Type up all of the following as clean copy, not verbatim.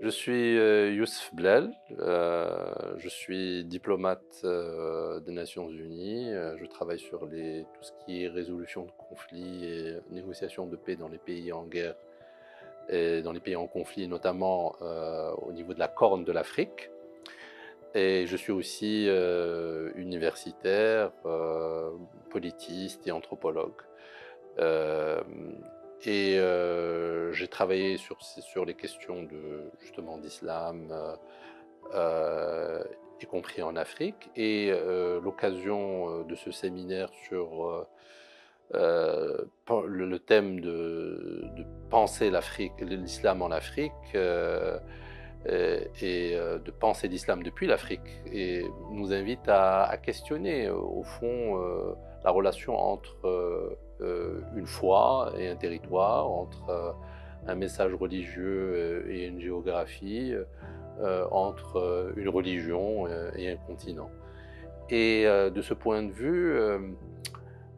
Je suis Youssef Blel, je suis diplomate des Nations Unies. Je travaille sur tout ce qui est résolution de conflits et négociation de paix dans les pays en guerre et dans les pays en conflit, notamment au niveau de la Corne de l'Afrique. Et je suis aussi universitaire, politiste et anthropologue. Euh, j'ai travaillé sur les questions justement d'islam, y compris en Afrique. Et l'occasion de ce séminaire sur le thème de penser l'Afrique, l'islam en Afrique, de penser l'islam depuis l'Afrique, et nous invite à questionner au fond la relation entre une foi et un territoire, entre un message religieux et une géographie, entre une religion et un continent. Et de ce point de vue,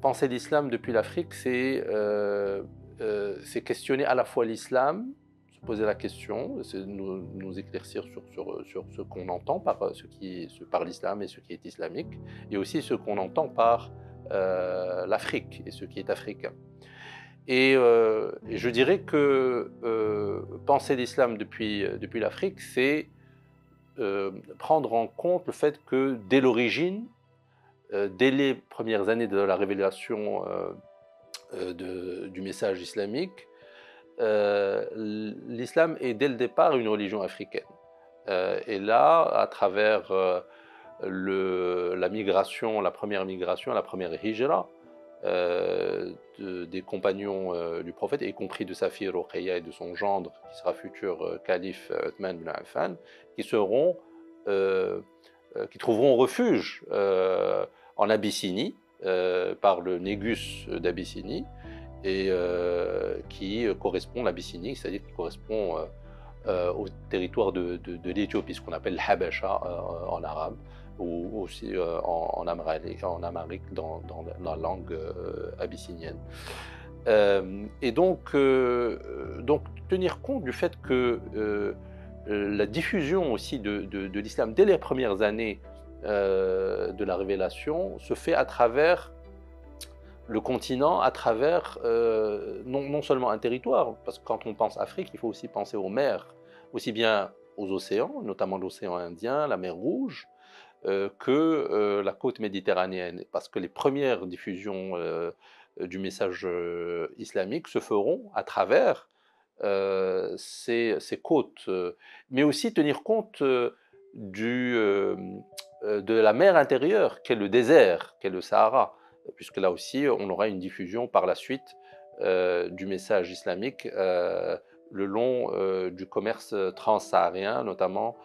penser l'islam depuis l'Afrique, c'est questionner à la fois l'islam, se poser la question, c'est nous éclaircir sur ce qu'on entend par l'islam et ce qui est islamique, et aussi ce qu'on entend par l'Afrique et ce qui est africain. Et je dirais que penser l'islam depuis l'Afrique, c'est prendre en compte le fait que dès l'origine, dès les premières années de la révélation du message islamique, l'islam est dès le départ une religion africaine. Et là, à travers la migration, la première migration, la première hijra des compagnons du prophète, y compris de sa fille Ruqayya et de son gendre, qui sera futur calife Uthman ibn Affan, euh, qui trouveront refuge en Abyssinie, par le Négus d'Abyssinie, et qui correspond, l'Abyssinie, c'est-à-dire qui correspond au territoire de l'Éthiopie, ce qu'on appelle l'Habasha en arabe, ou aussi en amharique dans la langue abyssinienne. Donc tenir compte du fait que la diffusion aussi de l'islam dès les premières années de la révélation se fait à travers le continent, à travers non seulement un territoire, parce que quand on pense Afrique, il faut aussi penser aux mers, aussi bien aux océans, notamment l'océan Indien, la mer Rouge, que la côte méditerranéenne, parce que les premières diffusions du message islamique se feront à travers ces côtes, mais aussi tenir compte de la mer intérieure, qu'est le désert, qu'est le Sahara, puisque là aussi, on aura une diffusion par la suite du message islamique le long du commerce transsaharien, notamment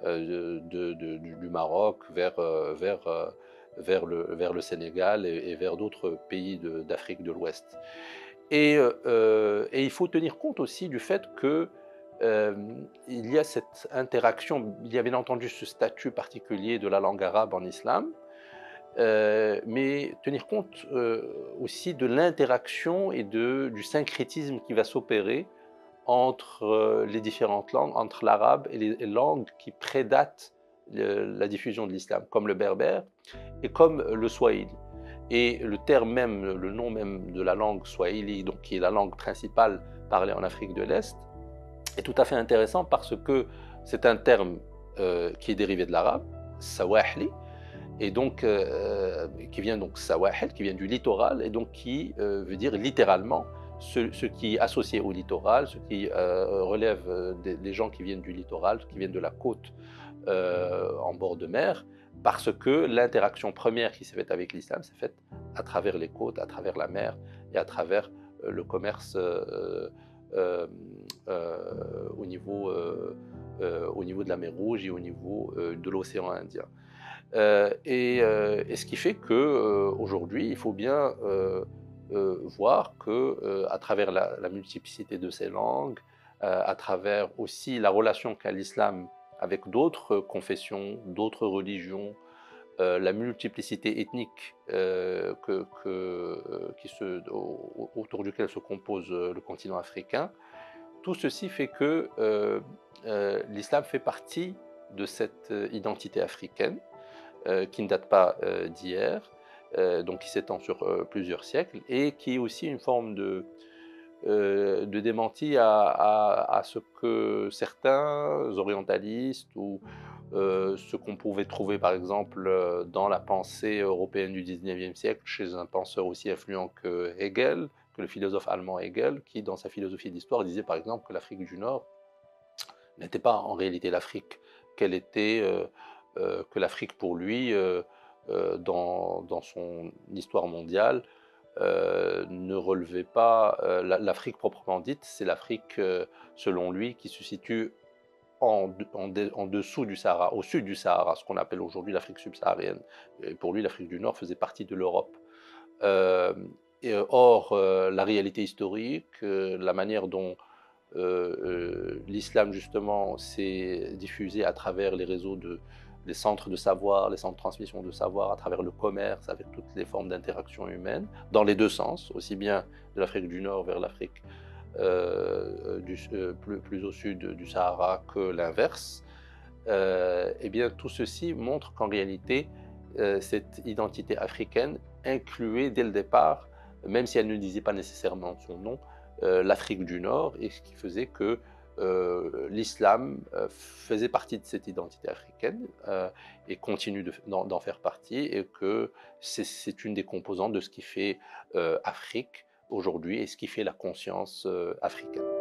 du Maroc vers le Sénégal et vers d'autres pays d'Afrique de l'Ouest. Et il faut tenir compte aussi du fait que il y a cette interaction, il y a bien entendu ce statut particulier de la langue arabe en islam, mais tenir compte aussi de l'interaction et du syncrétisme qui va s'opérer entre les différentes langues, entre l'arabe et les langues qui prédatent la diffusion de l'islam, comme le berbère et comme le swahili. Et le terme même, le nom même de la langue swahili, donc qui est la langue principale parlée en Afrique de l'Est, est tout à fait intéressant parce que c'est un terme qui est dérivé de l'arabe, sawahli, et donc qui vient donc Sawahel, qui vient du littoral, et donc qui veut dire littéralement ce qui est associé au littoral, ce qui relève des gens qui viennent du littoral, qui viennent de la côte en bord de mer, parce que l'interaction première qui s'est faite avec l'islam s'est faite à travers les côtes, à travers la mer et à travers le commerce euh, au niveau de la mer Rouge et au niveau de l'océan Indien. Et ce qui fait que aujourd'hui, il faut bien voir que à travers la multiplicité de ces langues, à travers aussi la relation qu'a l'islam avec d'autres confessions, d'autres religions, la multiplicité ethnique autour duquel se compose le continent africain, tout ceci fait que l'islam fait partie de cette identité africaine qui ne date pas d'hier, donc qui s'étend sur plusieurs siècles et qui est aussi une forme de démenti à ce que certains orientalistes ou ce qu'on pouvait trouver par exemple dans la pensée européenne du 19e siècle chez un penseur aussi influent que Hegel, que le philosophe allemand Hegel, qui dans sa philosophie d'histoire disait par exemple que l'Afrique du Nord n'était pas en réalité l'Afrique, qu'elle était, que l'Afrique pour lui, dans son histoire mondiale, ne relevait pas, l'Afrique proprement dite, c'est l'Afrique, selon lui, qui se situe en dessous du Sahara, au sud du Sahara, ce qu'on appelle aujourd'hui l'Afrique subsaharienne. Et pour lui, l'Afrique du Nord faisait partie de l'Europe. Euh, Or, la réalité historique, la manière dont l'islam justement s'est diffusé à travers les réseaux les centres de savoir, les centres de transmission de savoir, à travers le commerce, avec toutes les formes d'interaction humaine, dans les deux sens, aussi bien de l'Afrique du Nord vers l'Afrique plus au sud du Sahara que l'inverse, eh bien tout ceci montre qu'en réalité, cette identité africaine incluait dès le départ, même si elle ne disait pas nécessairement son nom, l'Afrique du Nord, et ce qui faisait que l'islam faisait partie de cette identité africaine et continue d'en faire partie, et que c'est une des composantes de ce qui fait Afrique aujourd'hui et ce qui fait la conscience africaine.